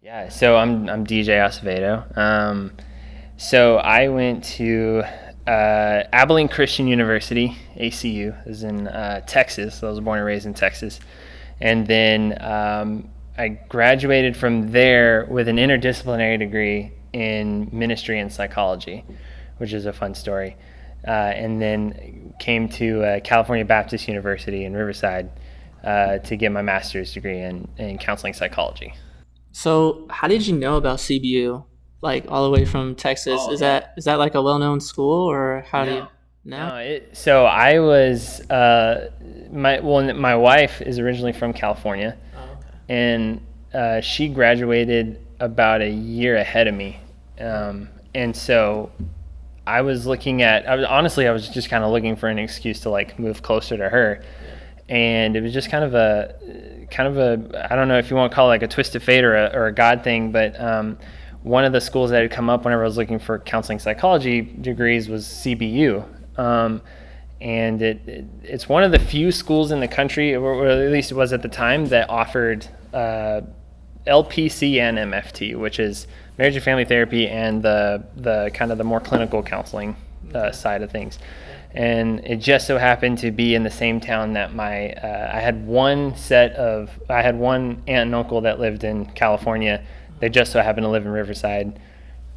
Yeah, so I'm DJ Acevedo. So I went to Abilene Christian University, ACU, is in Texas. So I was born and raised in Texas, and then I graduated from there with an interdisciplinary degree in ministry and psychology, which is a fun story. And then came to California Baptist University in Riverside to get my master's degree in counseling psychology. So, how did you know about CBU? Like all the way from Texas? Oh, Is yeah. that like a well-known school, or how do you No. know? No, so I was my wife is originally from California, Oh, okay. and she graduated about a year ahead of me, and so I was looking at. I was just kind of looking for an excuse to like move closer to her, and it was just kind of a I don't know if you want to call it like a twist of fate or a God thing, but one of the schools that had come up whenever I was looking for counseling psychology degrees was CBU. And it's one of the few schools in the country, or at least it was at the time, that offered LPC and MFT, which is marriage and family therapy and the kind of the more clinical counseling side of things. And it just so happened to be in the same town that I had one aunt and uncle that lived in California. They just so happened to live in Riverside,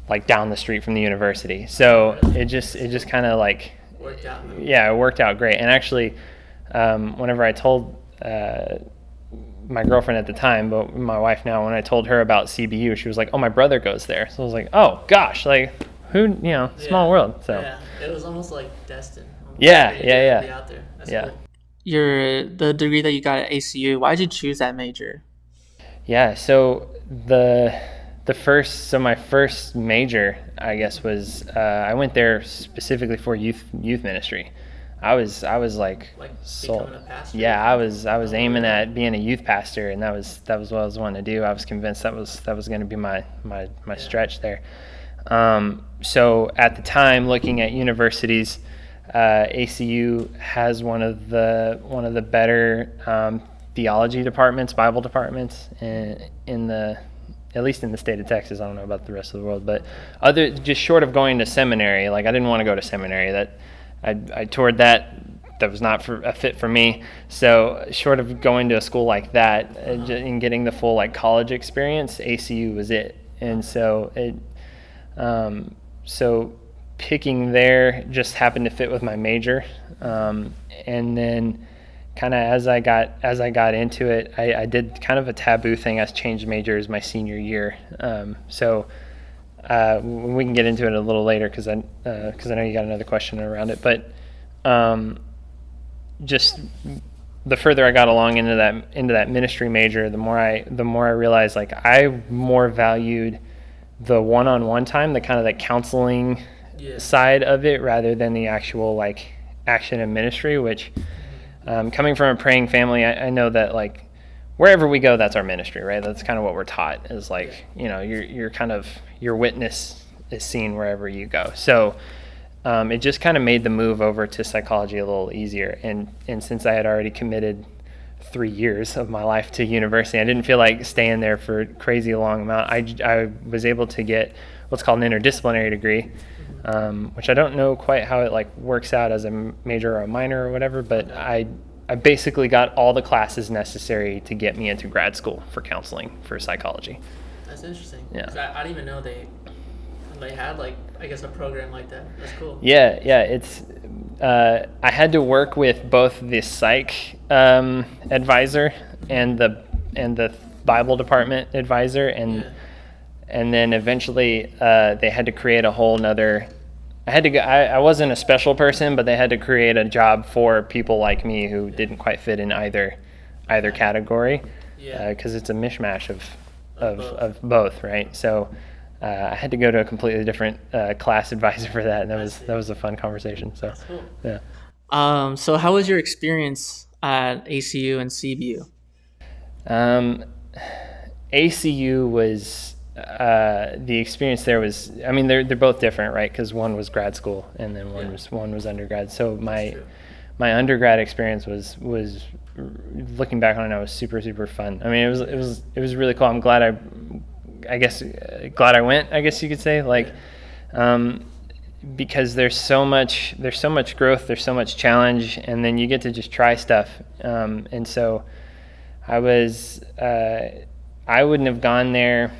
like down the street from the university. So it just kind of like Worked out. yeah, it worked out great. And actually, whenever I told my girlfriend at the time, but my wife now, when I told her about CBU, she was like, "Oh, my brother goes there." So I was like, "Oh gosh, like who? Small world." So Yeah, it was almost like destined. yeah, For you yeah, to be yeah, out there. That's yeah. cool. The degree that you got at ACU. Why did you choose that major? Yeah, so my first major, I guess, was I went there specifically for youth ministry. I was like Like sold. becoming a pastor? Yeah, I was aiming at being a youth pastor, and that was what I was wanting to do. I was convinced that was going to be my stretch there. So at the time, looking at universities, ACU has one of the better theology departments, Bible departments in the, at least in the state of Texas. I don't know about the rest of the world, but just short of going to seminary, like I didn't want to go to seminary. That I toured that. That was not a fit for me. So short of going to a school like that and getting the full like college experience, ACU was it. And so picking there just happened to fit with my major, and then kind of as I got into it, I did kind of a taboo thing. I changed majors my senior year. So we can get into it a little later because I know you got another question around it. But just the further I got along into that ministry major, the more I realized like I more valued the one-on-one time, the kind of the counseling side of it, rather than the actual like action in ministry, which coming from a praying family, I know that like wherever we go, that's our ministry, right? That's kind of what we're taught, is like, you're kind of, your witness is seen wherever you go. So it just kind of made the move over to psychology a little easier. And since I had already committed 3 years of my life to university, I didn't feel like staying there for a crazy long amount. I was able to get what's called an interdisciplinary degree, which I don't know quite how it like works out as a major or a minor or whatever, but I basically got all the classes necessary to get me into grad school for counseling for psychology. That's interesting. Yeah. 'Cause I didn't even know they had like, I guess, a program like that. That's cool. Yeah, it's I had to work with both the psych advisor and the Bible department advisor, and then eventually they had to create a whole nother. I wasn't a special person, but they had to create a job for people like me who didn't quite fit in either category, because it's a mishmash of both, right? So I had to go to a completely different class advisor for that, and that was a fun conversation. So That's cool. yeah. So how was your experience at ACU and CBU? ACU was the experience there was. I mean, they're both different, right? Because one was grad school, and then one was undergrad. So my undergrad experience was looking back on it, was super fun. I mean, it was really cool. I'm glad I I guess glad I went, I guess you could say, like, because there's so much growth, there's so much challenge, and then you get to just try stuff. And so I wouldn't have gone there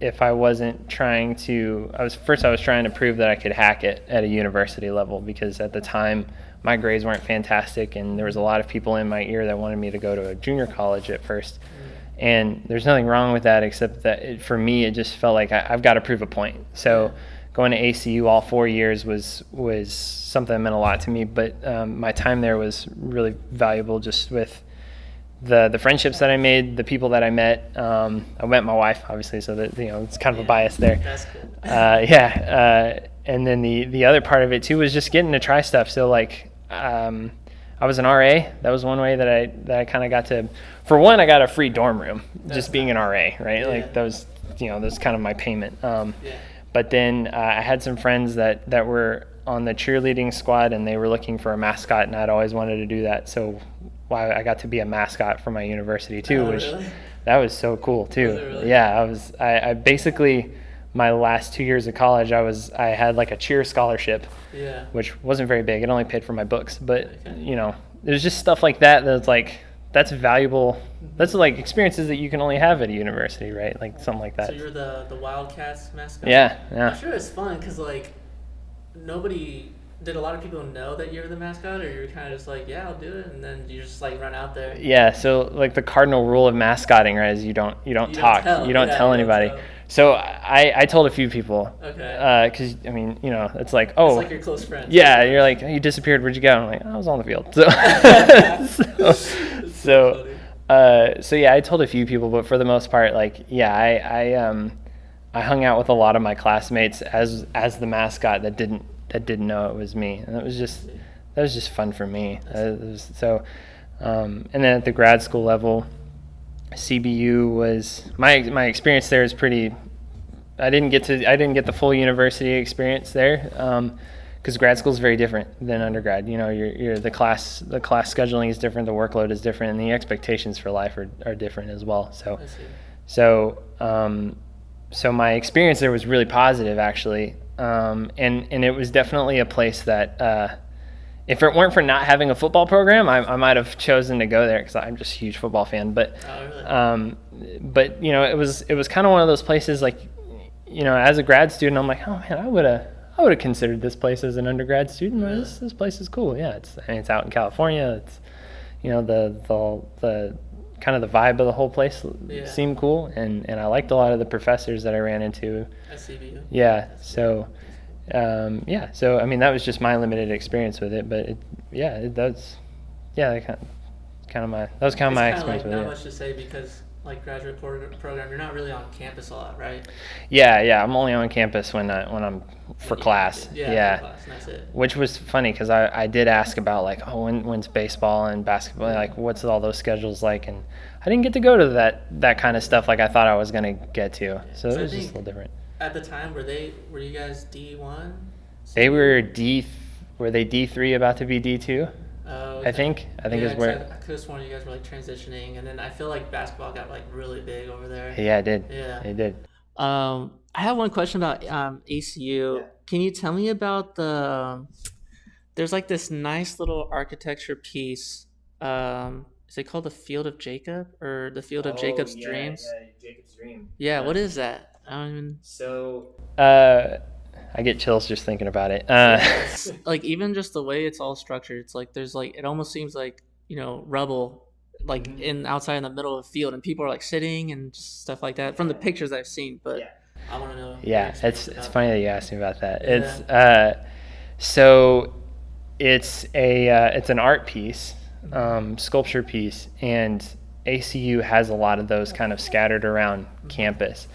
if I wasn't trying to. I was trying to prove that I could hack it at a university level, because at the time my grades weren't fantastic, and there was a lot of people in my ear that wanted me to go to a junior college at first. And there's nothing wrong with that, except that for me it just felt like I've got to prove a point. So going to ACU all 4 years was something that meant a lot to me, but my time there was really valuable, just with the friendships that I made, the people that I met. I met my wife, obviously, so that, it's kind of a bias there. That's cool. And then the other part of it too was just getting to try stuff. So like I was an RA. That was one way that I kind of got to. For one, I got a free dorm room just being an RA, right? Like that was kind of my payment. But then I had some friends that were on the cheerleading squad, and they were looking for a mascot, and I'd always wanted to do that. So I got to be a mascot for my university too, really? That was so cool too. Was it really? Yeah, I basically, my last 2 years of college, I had like a cheer scholarship, which wasn't very big. It only paid for my books, but there's just stuff like that's valuable. That's like experiences that you can only have at a university, right? Like something like that. So you're the Wildcats mascot? Yeah. I'm sure it's fun because did a lot of people know that you're the mascot, or you're kind of just like, yeah, I'll do it, and then you just run out there? Yeah. So like the cardinal rule of mascotting, right, is you don't talk, you don't tell anybody. So I told a few people. Okay. Because it's like, oh, it's like your close friends. Yeah, you're like, oh, you disappeared. Where'd you go? I'm like, I was on the field. So yeah, I told a few people, but for the most part, I hung out with a lot of my classmates as the mascot that didn't know it was me, and that was just fun for me. And then at the grad school level, CBU was my experience there is pretty. I didn't get the full university experience there, because grad school is very different than undergrad. You're the class scheduling is different, the workload is different, and the expectations for life are different as well. So my experience there was really positive, actually, and it was definitely a place that. If it weren't for not having a football program, I might have chosen to go there, because I'm just a huge football fan. But, it was kind of one of those places, as a grad student, I'm like, oh man, I would have considered this place as an undergrad student. This place is cool. Yeah, it's out in California. It's, the kind of the vibe of the whole place seemed cool, and I liked a lot of the professors that I ran into. At CBU. Yeah, so. So I mean, that was just my limited experience with it, but that was kind of my experience with it. Not much to say, because graduate program, you're not really on campus a lot, right? Yeah, I'm only on campus when I'm for class. For class, and that's it. Which was funny, because I did ask about when's baseball and basketball, what's all those schedules like, and I didn't get to go to that kind of stuff like I thought I was gonna get to. So it was just a little different. At the time, were you guys D1? They were were they D3 about to be D2? Oh, okay. I think is where. I could have sworn you guys were transitioning, and then I feel like basketball got really big over there. Yeah, it did. Yeah, it did. I have one question about ACU. Yeah. Can you tell me about there's this nice little architecture piece. Is it called the Field of Jacob, or the Field of Jacob's Dreams? Yeah, Jacob's Dream. Yeah, what is that? I get chills just thinking about it. Even just the way it's all structured, it's there's it almost seems rubble, in outside in the middle of the field, and people are sitting and just stuff like that from the pictures I've seen. But I want to know. Yeah, it's funny that you asked me about that. Yeah. It's an art piece, sculpture piece, and ACU has a lot of those kind of scattered around campus.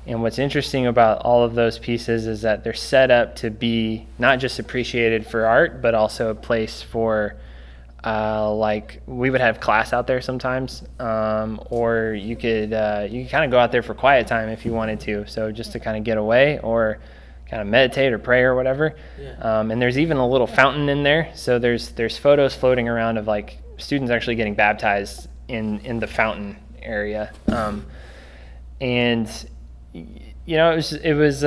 And what's interesting about all of those pieces is that they're set up to be not just appreciated for art, but also a place for, we would have class out there sometimes, or you could kind of go out there for quiet time if you wanted to. So just to kind of get away, or kind of meditate or pray or whatever. Yeah. And there's even a little fountain in there. So there's photos floating around of students actually getting baptized in the fountain area. and it was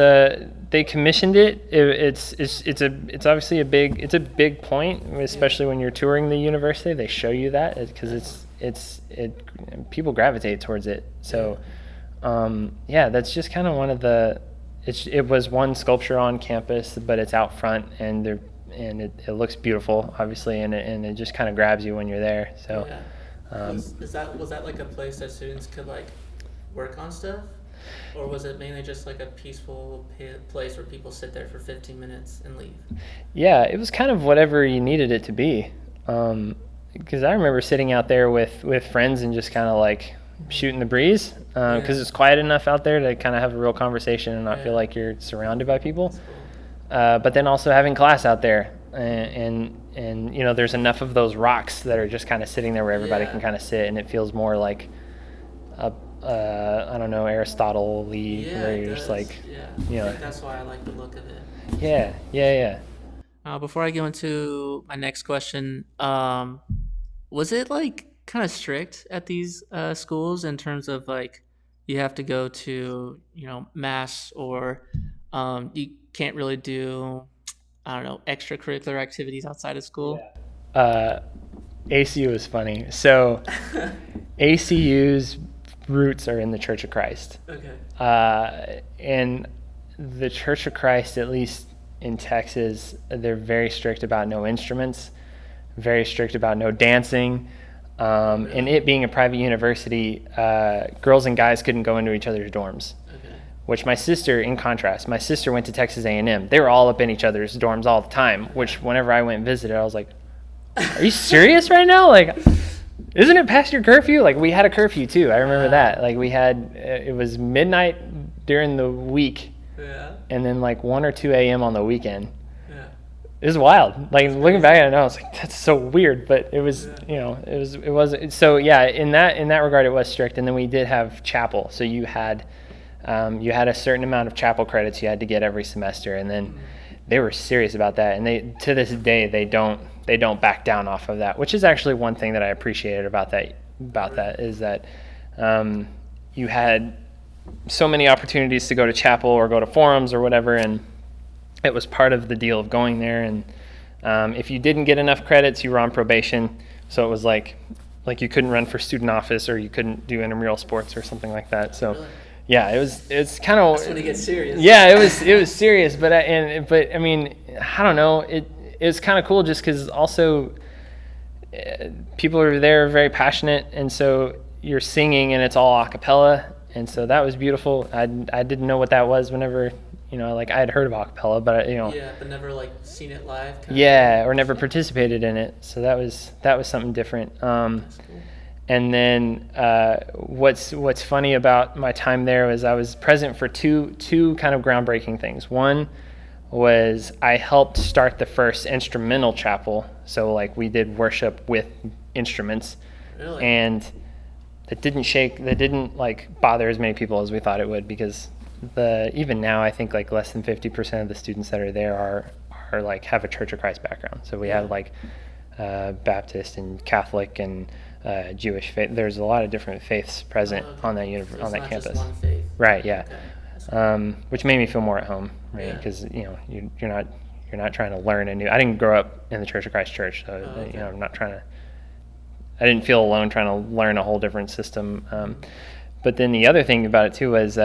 they commissioned it. It's obviously a big point, especially when you're touring the university. They show you that because people gravitate towards it. So that's just kind of one of the. It was one sculpture on campus, but it's out front, and it looks beautiful, obviously, and it just kind of grabs you when you're there. So, was that like a place that students could like work on stuff, or was it mainly just like a peaceful place where people sit there for 15 minutes and leave? Yeah, it was kind of whatever you needed it to be, because I remember sitting out there with friends and just kind of like shooting the breeze, because it's quiet enough out there to kind of have a real conversation and not feel like you're surrounded by people. Cool. But then also having class out there, and there's enough of those rocks that are just kind of sitting there where everybody can kind of sit, and it feels more like I don't know, Aristotle-y, where you're just like, I think that's why I like the look of it. Yeah. Before I go into my next question, was it like kind of strict at these schools in terms of like you have to go to mass, or you can't really do extracurricular activities outside of school? ACU is funny. So ACU's roots are in the Church of Christ. Okay. And the Church of Christ, at least in Texas, they're very strict about no instruments, very strict about no dancing. And it being a private university, girls and guys couldn't go into each other's dorms. Okay. Which my sister, in contrast, went to Texas A&M. They were all up in each other's dorms all the time, which whenever I went and visited, I was like, are you serious right now? Like, isn't it past your curfew? Like, we had a curfew too. I remember that. Like, we had, it was midnight during the week, and then like 1 or 2 a.m. on the weekend. It was wild. Like, looking back at it now, I was like, that's so weird. But it was, it wasn't. So yeah, in that regard, it was strict. And then we did have chapel. So you had a certain amount of chapel credits you had to get every semester, and then they were serious about that. And to this day, they don't back down off of that, which is actually one thing that I appreciated about that is that you had so many opportunities to go to chapel or go to forums or whatever, and it was part of the deal of going there. And if you didn't get enough credits, you were on probation. So it was like you couldn't run for student office, or you couldn't do intramural sports or something like that. So really? Yeah, it's kind of. That's when it gets serious. Yeah, it was serious, but I mean, I don't know. It was kind of cool just because also people are there very passionate, and so you're singing and it's all a cappella, and so that was beautiful. I didn't know what that was whenever. I had heard of acapella, but but never like seen it live. Or never participated in it. So that was something different. That's cool. And then what's funny about my time there was I was present for two kind of groundbreaking things. One was I helped start the first instrumental chapel. So like we did worship with instruments. Really? And that didn't like bother as many people as we thought it would, because even now I think like less than 50% of the students that are there are like have a Church of Christ background. So we have like Baptist and Catholic and Jewish faith. There's a lot of different faiths present on that So on that campus. Just one faith. Right. Yeah. Okay. Which made me feel more at home, right? Because you're not trying to learn a new. I didn't grow up in the Church of Christ church, so I'm not trying to. I didn't feel alone trying to learn a whole different system. But then the other thing about it too was.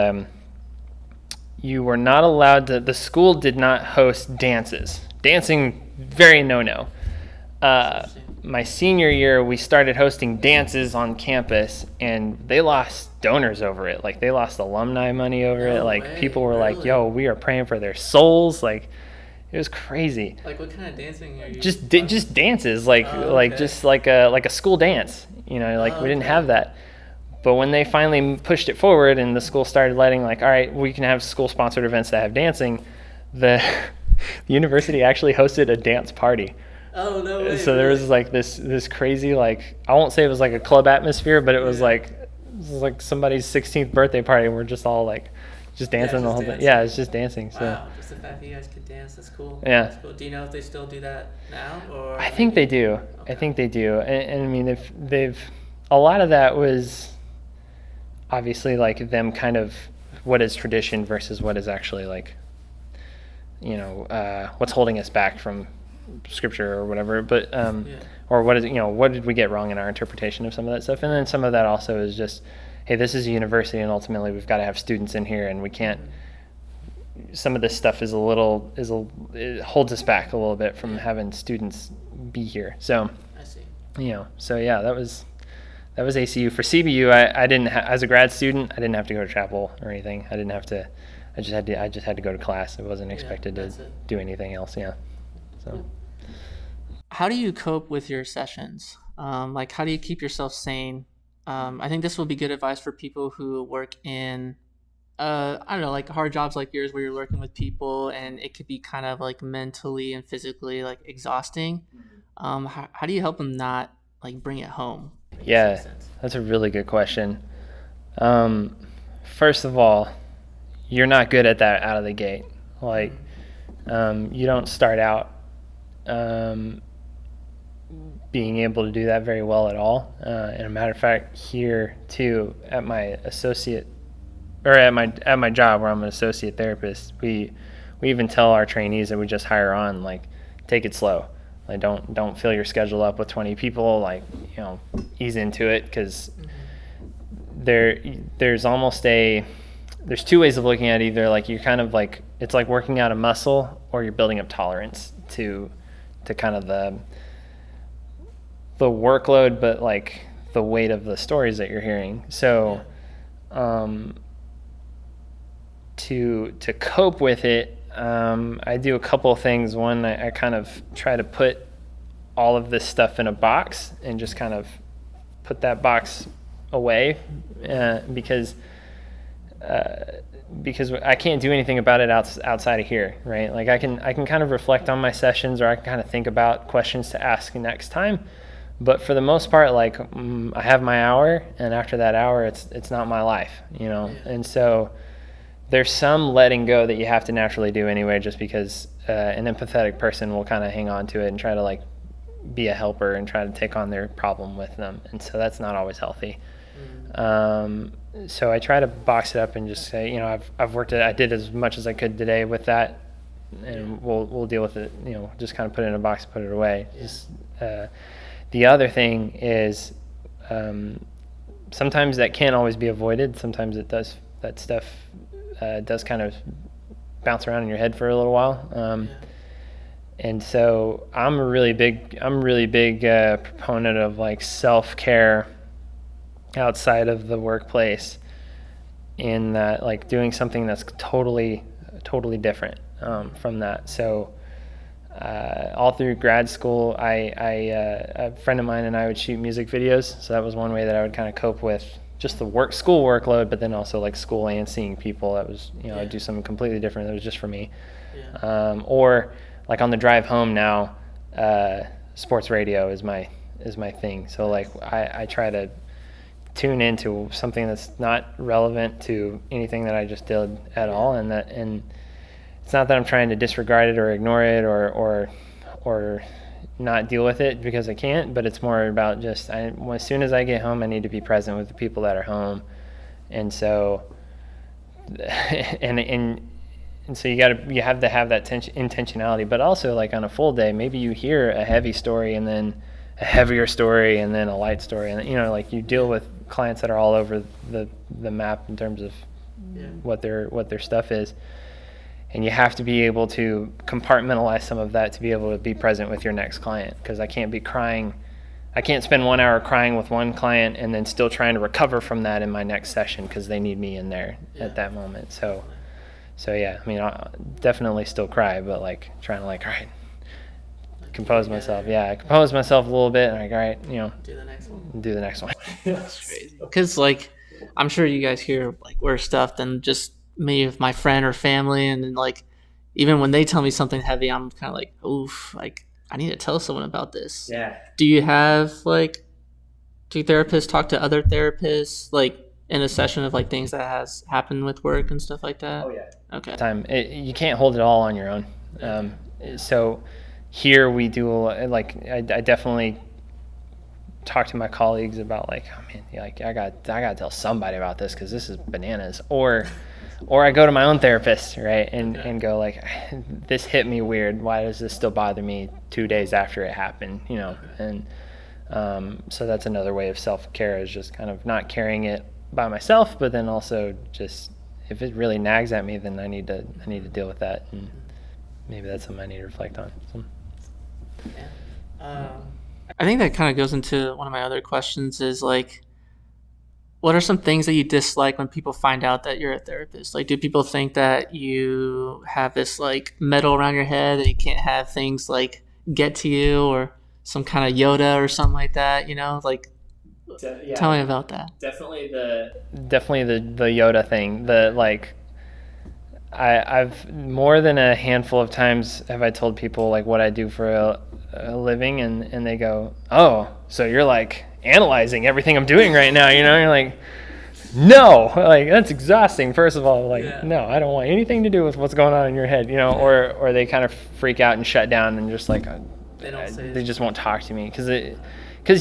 You were not allowed to. The school did not host dances. Dancing, very no. My senior year, we started hosting dances on campus, and they lost donors over it. Like, they lost alumni money over it. Like, people were like, "Yo, we are praying for their souls." Like, it was crazy. Like, what kind of dancing are you? Just dances, just like a school dance. We didn't have that. But when they finally pushed it forward and the school started letting, like, all right, we can have school-sponsored events that have dancing, the university actually hosted a dance party. Oh, no way. So there was, like, this crazy, like, I won't say it was like a club atmosphere, but it was like somebody's 16th birthday party, and we're just all, like, just dancing the whole day. Yeah, it's just dancing. So. Wow, just the fact that you guys could dance, that's cool. Yeah. That's cool. Do you know if they still do that now? Or I think they do. Okay. I think they do. And I mean, they've a lot of that was... obviously like them kind of what is tradition versus what is actually like, what's holding us back from scripture or whatever, but or what is, what did we get wrong in our interpretation of some of that stuff. And then some of that also is just, hey, this is a university and ultimately we've got to have students in here, and we can't, some of this stuff is it holds us back a little bit from having students be here. So I see. So yeah, that was ACU. For CBU, I didn't as a grad student, I didn't have to go to chapel or anything. I didn't have to. I just had to go to class. I wasn't expected to do anything else. Yeah. So. How do you cope with your sessions? Like, how do you keep yourself sane? I think this will be good advice for people who work in, I don't know, like hard jobs like yours where you're working with people and it could be kind of like mentally and physically like exhausting. How do you help them not like bring it home? Yeah, that's a really good question. First of all, you're not good at that out of the gate. Like, you don't start out being able to do that very well at all. And a matter of fact, here too, at my associate, or at my job where I'm an associate therapist, we even tell our trainees that we just hire on, like, take it slow. Like, don't fill your schedule up with 20 people. Like, ease into it, because there's two ways of looking at it. Either like you're kind of like, it's like working out a muscle, or you're building up tolerance to kind of the workload, but like the weight of the stories that you're hearing. So to cope with it, I do a couple of things. One, I kind of try to put all of this stuff in a box and just kind of put that box away, because I can't do anything about it outside of here, right? Like I can kind of reflect on my sessions, or I can kind of think about questions to ask next time. But for the most part, like, I have my hour, and after that hour, it's not my life, And so there's some letting go that you have to naturally do anyway, just because an empathetic person will kind of hang on to it and try to like be a helper and try to take on their problem with them, and so that's not always healthy. So I try to box it up and just say, I've worked it. I did as much as I could today with that, and we'll deal with it. Just kind of put it in a box, put it away. The other thing is, sometimes that can't always be avoided. Sometimes it does. That stuff does kind of bounce around in your head for a little while. And so I'm a really big proponent of like self-care outside of the workplace, in that like doing something that's totally different from that. So all through grad school, a friend of mine and I would shoot music videos. So that was one way that I would kind of cope with just the school workload, but then also like school and seeing people. That was, I'd do something completely different that was just for me. Or like on the drive home now, sports radio is my thing. So like I try to tune into something that's not relevant to anything that I just did at all, and it's not that I'm trying to disregard it or ignore it or not deal with it because I can't, but it's more about just as soon as I get home, I need to be present with the people that are home. And so and so you have to have that intentionality, but also like on a full day, maybe you hear a heavy story and then a heavier story and then a light story, and like you deal with clients that are all over the map in terms of what their stuff is. And you have to be able to compartmentalize some of that to be able to be present with your next client, because I can't be crying. I can't spend 1 hour crying with one client and then still trying to recover from that in my next session, because they need me in there at that moment. So yeah, I mean, I'll definitely still cry, but like trying to like, all right, compose myself. Yeah, compose myself a little bit, and like, all right, do the next one. That's crazy. Because like, I'm sure you guys hear like worse stuff than just me with my friend or family, and then like even when they tell me something heavy, I'm kind of like, oof, like I need to tell someone about this. Do you have like, do therapists talk to other therapists like in a session of like things that has happened with work and stuff like that? Okay. You can't hold it all on your own. So here we do like I definitely talk to my colleagues about like, oh man, like I got to tell somebody about this because this is bananas, or I go to my own therapist, right, and go like, this hit me weird. Why does this still bother me 2 days after it happened? And so that's another way of self-care, is just kind of not carrying it by myself, but then also just, if it really nags at me, then I need to deal with that, and maybe that's something I need to reflect on. So. Yeah. I think that kind of goes into one of my other questions, is like, what are some things that you dislike when people find out that you're a therapist? Like, do people think that you have this like metal around your head that you can't have things like get to you, or some kind of Yoda or something like that? Like, yeah. Tell me about that. Definitely the Yoda thing. The like, I've more than a handful of times have I told people like what I do for a living, and they go, oh, so you're like analyzing everything I'm doing right now, you're like, no, like that's exhausting, first of all, like, yeah. No, I don't want anything to do with what's going on in your head, or they kind of freak out and shut down and just like they just won't talk to me because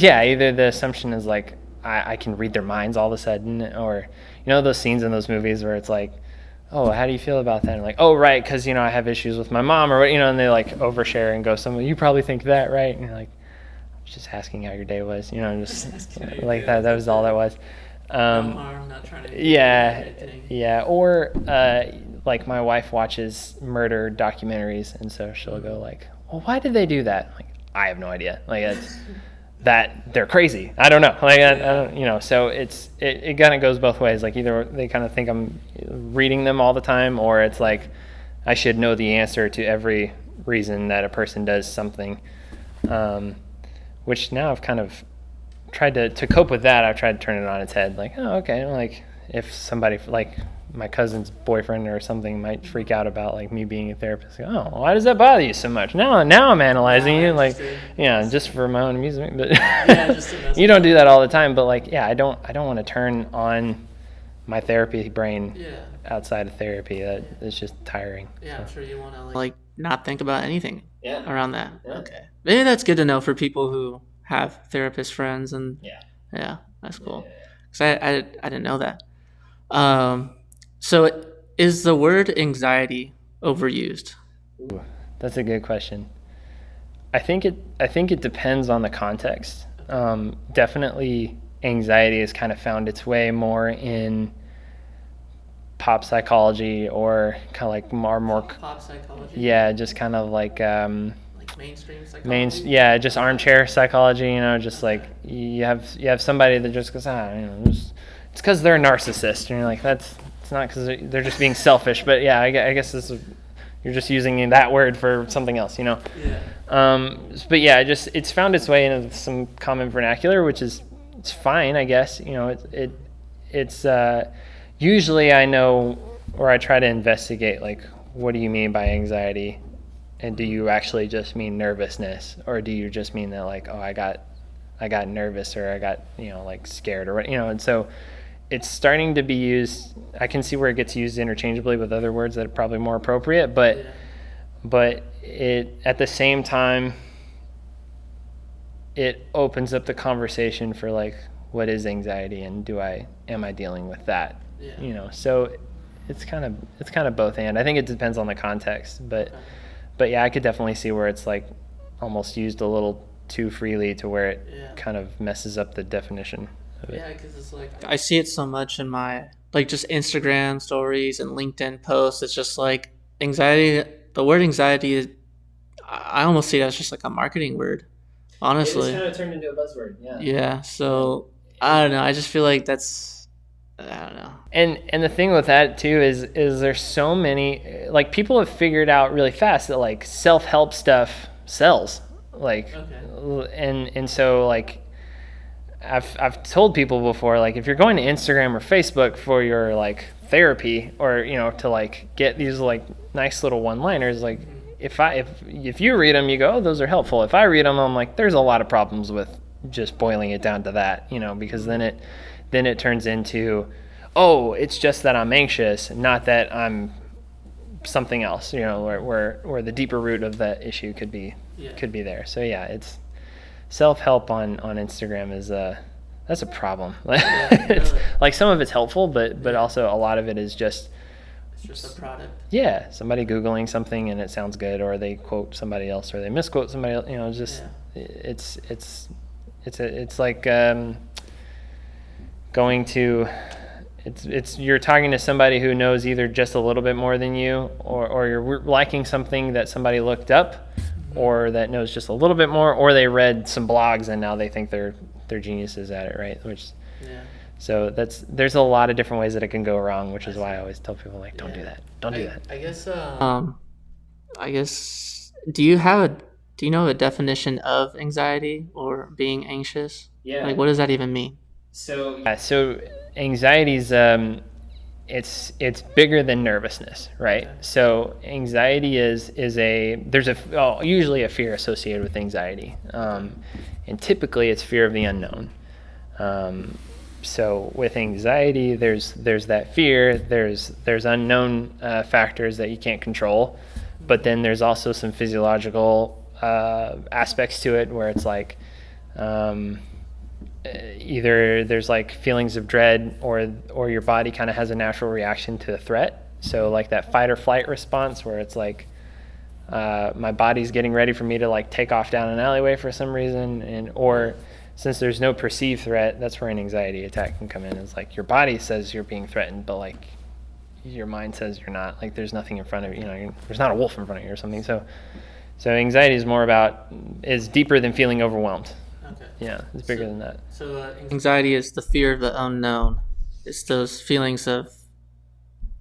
either the assumption is like I can read their minds all of a sudden, or those scenes in those movies where it's like, oh, how do you feel about that? And like, oh, right, because I have issues with my mom, or and they like overshare and go, you probably think that, right? And you're like, just asking how your day was, just like that was all that was. No harm, not trying to yeah. Or like my wife watches murder documentaries, and so she'll go like, well, why did they do that? Like, I have no idea. Like, it's that they're crazy. I don't know. Like, I don't, so it kind of goes both ways. Like, either they kind of think I'm reading them all the time, or it's like I should know the answer to every reason that a person does something. Which now I've kind of tried to cope with that. I've tried to turn it on its head. Like, oh, okay. Like, if somebody, like my cousin's boyfriend or something, might freak out about like me being a therapist. Like, oh, why does that bother you so much? Now I'm analyzing you, like, just for my own amusement. But you don't do that all the time. But like, I don't want to turn on my therapy brain outside of therapy. It's just tiring. Yeah, so. I'm sure you want to like not think about anything around that. Yeah. Okay. Maybe that's good to know for people who have therapist friends, and that's cool. Because I didn't know that. So is the word anxiety overused? Ooh, that's a good question. I think it depends on the context. Definitely anxiety has kind of found its way more in pop psychology, or kind of like more pop psychology. Yeah, just kind of like mainstream psychology. Just armchair psychology. Just like you have somebody that just goes, it's because they're a narcissist, and you're like, it's not because they're just being selfish. But I guess you're just using that word for something else, Yeah. But it's found its way into some common vernacular, which is, it's fine, I guess. It's usually I know, or I try to investigate, like, what do you mean by anxiety? And do you actually just mean nervousness? Or do you just mean that, like, oh, I got nervous, or I got, like scared, or, and so it's starting to be used. I can see where it gets used interchangeably with other words that are probably more appropriate, but it, at the same time, it opens up the conversation for like, what is anxiety, and am I dealing with that? Yeah. So it's kind of both, and I think it depends on the context, but I could definitely see where it's like almost used a little too freely, to where it kind of messes up the definition of it. Yeah, because it's like, I see it so much in my like just Instagram stories and LinkedIn posts. It's just like anxiety. The word anxiety is, I almost see it as just like a marketing word, honestly. It's kind of turned into a buzzword. Yeah. So I don't know. I just feel like that's, I don't know. And the thing with that too is there's so many, like, people have figured out really fast that like self-help stuff sells, like, and so like I've told people before, like, if you're going to Instagram or Facebook for your like therapy, or to like get these like nice little one-liners, like if you read them, you go, oh, those are helpful. If I read them, I'm like, there's a lot of problems with just boiling it down to that, because then it turns into, oh, it's just that I'm anxious, not that I'm something else, where the deeper root of that issue could be there. So self-help on Instagram is that's a problem. Yeah, It's really. like some of it's helpful, but Yeah. also a lot of it is just It's just a product. yeah, somebody Googling something and it sounds good, or they quote somebody else, or they misquote somebody else. You know, just it's like going to it's you're talking to somebody who knows either just a little bit more than you, or you're liking something that somebody looked up, or that knows just a little bit more, or they read some blogs and now they think they're geniuses at it, right? Which Yeah. so there's a lot of different ways that it can go wrong, which is why I always tell people, like, don't do that. Don't do that. I guess do you know a definition of anxiety or being anxious? Yeah. Like, what does that even mean? So anxiety's it's bigger than nervousness, right? Okay. So anxiety is usually a fear associated with anxiety, and typically it's fear of the unknown. So with anxiety, there's that fear, there's unknown factors that you can't control, but then there's also some physiological aspects to it where it's like either there's like feelings of dread, or your body kind of has a natural reaction to a threat. So like that fight or flight response where it's like my body's getting ready for me to like take off down an alleyway for some reason, or since there's no perceived threat, that's where an anxiety attack can come in. It's like your body says you're being threatened, but like your mind says you're not. Like there's nothing in front of you. There's not a wolf in front of you or something. So anxiety is deeper than feeling overwhelmed. Okay. Yeah, it's bigger than that. So anxiety is the fear of the unknown. It's those feelings of,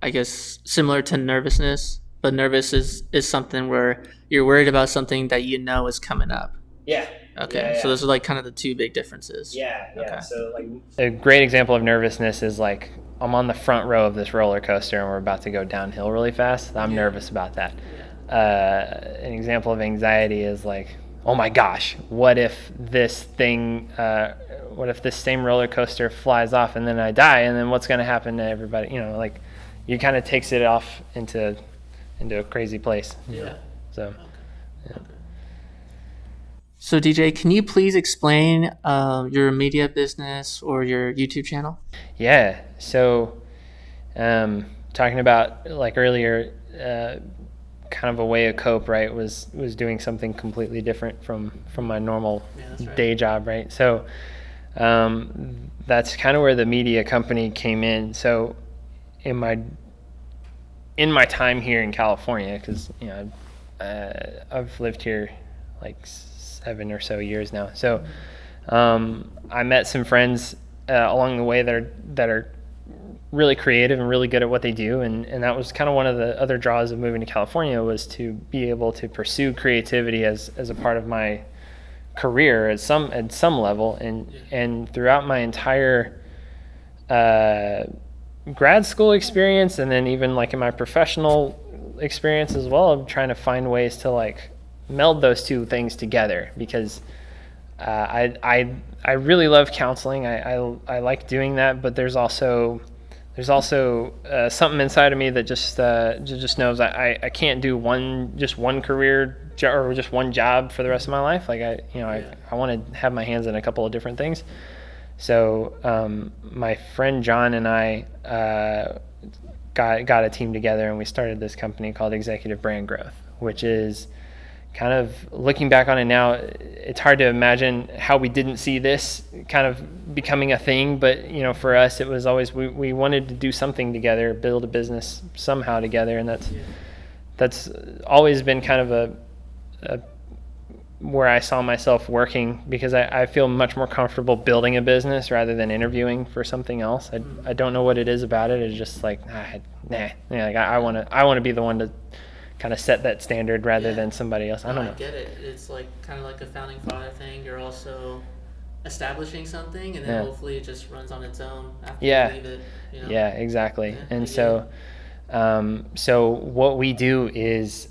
I guess, similar to nervousness, but nervous is something where you're worried about something that you know is coming up. Yeah. Okay, Yeah. so those are like kind of the two big differences. Yeah. Okay. So like a great example of nervousness is like I'm on the front row of this roller coaster and we're about to go downhill really fast. I'm nervous about that. An example of anxiety is like, oh my gosh, what if this same roller coaster flies off and then I die, and then what's going to happen to everybody? Like you kind of takes it off into a crazy place. Yeah. So. Yeah. So DJ, can you please explain your media business or your YouTube channel? Yeah. So, talking about like earlier, kind of a way of cope, right, was doing something completely different from my normal day job, right? So, that's kind of where the media company came in. So, in my time here in California, because I've lived here like 7 or so years now. So I met some friends along the way that are really creative and really good at what they do, and that was kind of one of the other draws of moving to California, was to be able to pursue creativity as a part of my career at some level, and throughout my entire grad school experience, and then even like in my professional experience as well, I'm trying to find ways to like meld those two things together, because I really love counseling. I like doing that, but there's also something inside of me that just knows I can't do one career or just one job for the rest of my life. Like I want to have my hands in a couple of different things. So my friend John and I got a team together, and we started this company called Executive Brand Growth, which is kind of, looking back on it now, it's hard to imagine how we didn't see this kind of becoming a thing. But for us, it was always we wanted to do something together, build a business somehow together, and that's always been kind of a where I saw myself working, because I feel much more comfortable building a business rather than interviewing for something else. I don't know what it is about it. It's just like I want to be the one to kind of set that standard rather than somebody else. I don't know. I get it. It's like kind of like a founding father thing. You're also establishing something, and then hopefully it just runs on its own after you leave it. Yeah, exactly. And so what we do is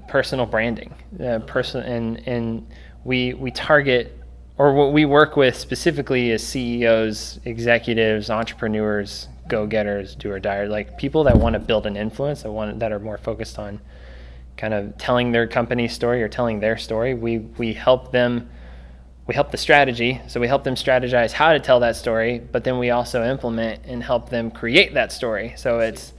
personal branding, and we target, or what we work with specifically is CEOs, executives, entrepreneurs, go-getters, do or die, like people that want to build an influence, that are more focused on kind of telling their company story or telling their story. We help them we help the strategy. So we help them strategize how to tell that story, but then we also implement and help them create that story. So it's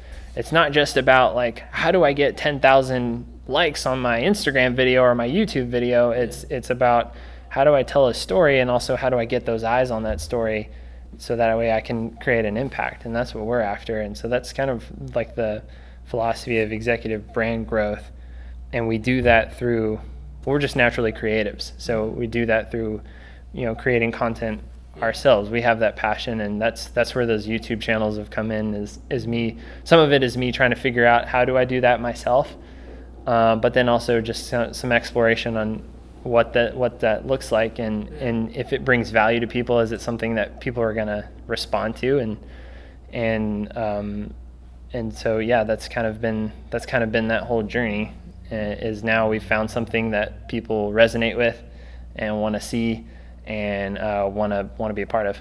not just about like, how do I get 10,000 likes on my Instagram video or my YouTube video? It's about how do I tell a story, and also how do I get those eyes on that story so that way I can create an impact. And that's what we're after. And so that's kind of like the philosophy of executive brand growth. And we do that through, we're just naturally creatives. So we do that through, creating content ourselves. We have that passion, and that's where those YouTube channels have come in, is me. Some of it is me trying to figure out how do I do that myself. But then also just some exploration on what that looks like, and if it brings value to people, is it something that people are going to respond to, and so that's kind of been that whole journey. Is now we've found something that people resonate with and want to see and want to be a part of.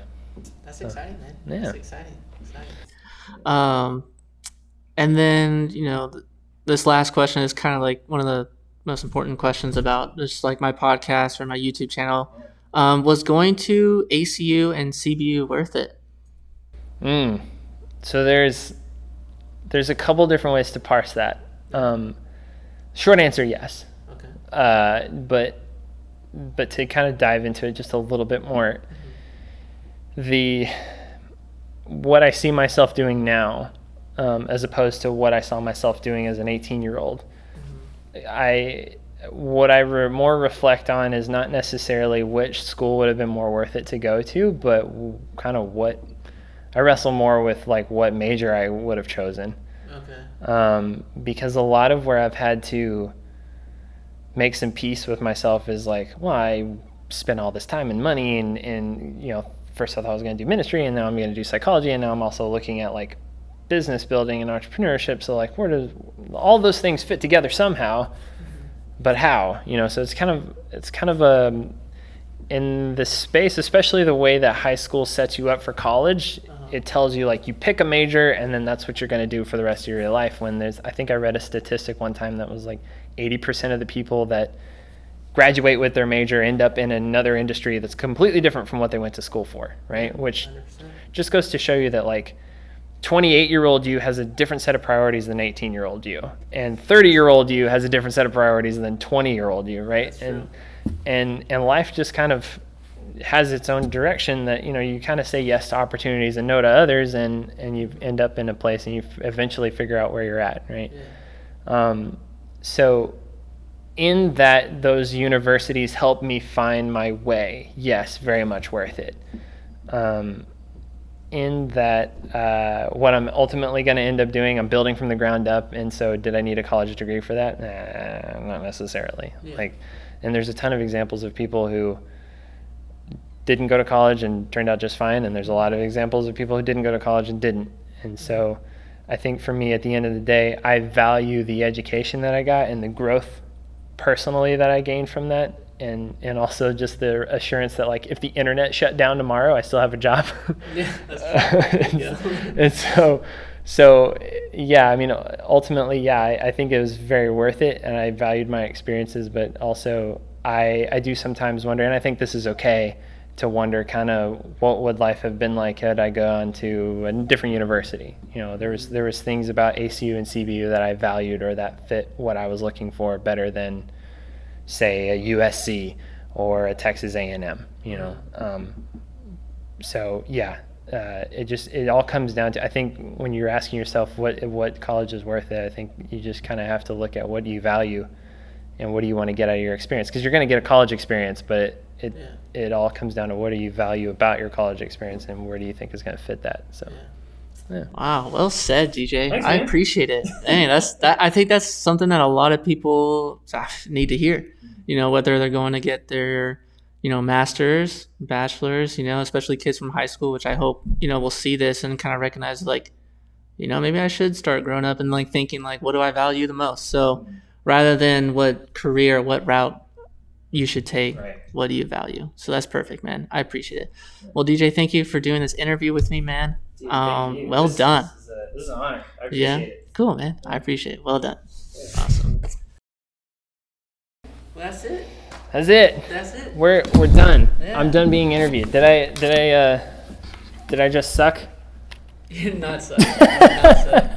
That's exciting, man. Yeah. That's exciting. And then this last question is kind of like one of the most important questions about just like my podcast or my YouTube channel. Was going to ACU and CBU worth it? So there's a couple different ways to parse that. Short answer, yes. Okay. But to kind of dive into it just a little bit more, what I see myself doing now, as opposed to what I saw myself doing as an 18-year-old, what I more reflect on is not necessarily which school would have been more worth it to go to, but kind of what I wrestle more with, like what major I would have chosen. Okay. Because a lot of where I've had to make some peace with myself is like, well, I spent all this time and money, and first I thought I was going to do ministry, and now I'm going to do psychology, and now I'm also looking at like business building and entrepreneurship. So like, where does all those things fit together somehow? But how? So it's kind of in this space, especially the way that high school sets you up for college. It tells you like you pick a major, and then that's what you're going to do for the rest of your life. When I think I read a statistic one time that was like 80% of the people that graduate with their major end up in another industry that's completely different from what they went to school for, right? Which 100%. Just goes to show you that like 28-year-old you has a different set of priorities than 18-year-old you, and 30-year-old you has a different set of priorities than 20-year-old you, right? And life just kind of has its own direction that you kind of say yes to opportunities and no to others, and you end up in a place, and you eventually figure out where you're at, right? So in that, those universities helped me find my way. Yes, very much worth it. In that, what I'm ultimately going to end up doing, I'm building from the ground up, and so did I need a college degree for that? Not necessarily. And there's a ton of examples of people who didn't go to college and turned out just fine, and there's a lot of examples of people who didn't go to college and didn't. And so I think for me, at the end of the day, I value the education that I got and the growth personally that I gained from that, and also just the assurance that like if the internet shut down tomorrow, I still have a job. Yeah, that's true. And so yeah, I mean, ultimately, yeah, I think it was very worth it, and I valued my experiences, but also I do sometimes wonder, and I think this is okay, to wonder kind of what would life have been like had I gone to a different university. There was things about ACU and CBU that I valued or that fit what I was looking for better than, say, a USC or a Texas A&M. So yeah, it all comes down to, I think when you're asking yourself what college is worth it, I think you just kind of have to look at what do you value and what do you want to get out of your experience, because you're going to get a college experience, but it all comes down to what do you value about your college experience and where do you think is going to fit that. So yeah. Wow, well said, DJ. Thanks, I man. appreciate it. Dang, I think that's something that a lot of people need to hear. Whether they're going to get their masters, bachelors, especially kids from high school, which I hope will see this and kind of recognize like maybe I should start growing up and like thinking like, what do I value the most? So rather than what career, what route you should take, right, what do you value? So that's perfect, man. I appreciate it. Well, DJ, thank you for doing this interview with me, man. Dude, thank you. Well done. This is an honor. I appreciate it. Cool, man. I appreciate it. Well done. Yeah. Awesome. Well, that's it. That's it. That's it. We're done. Yeah. I'm done being interviewed. Did I just suck? You're not suck. You're not suck.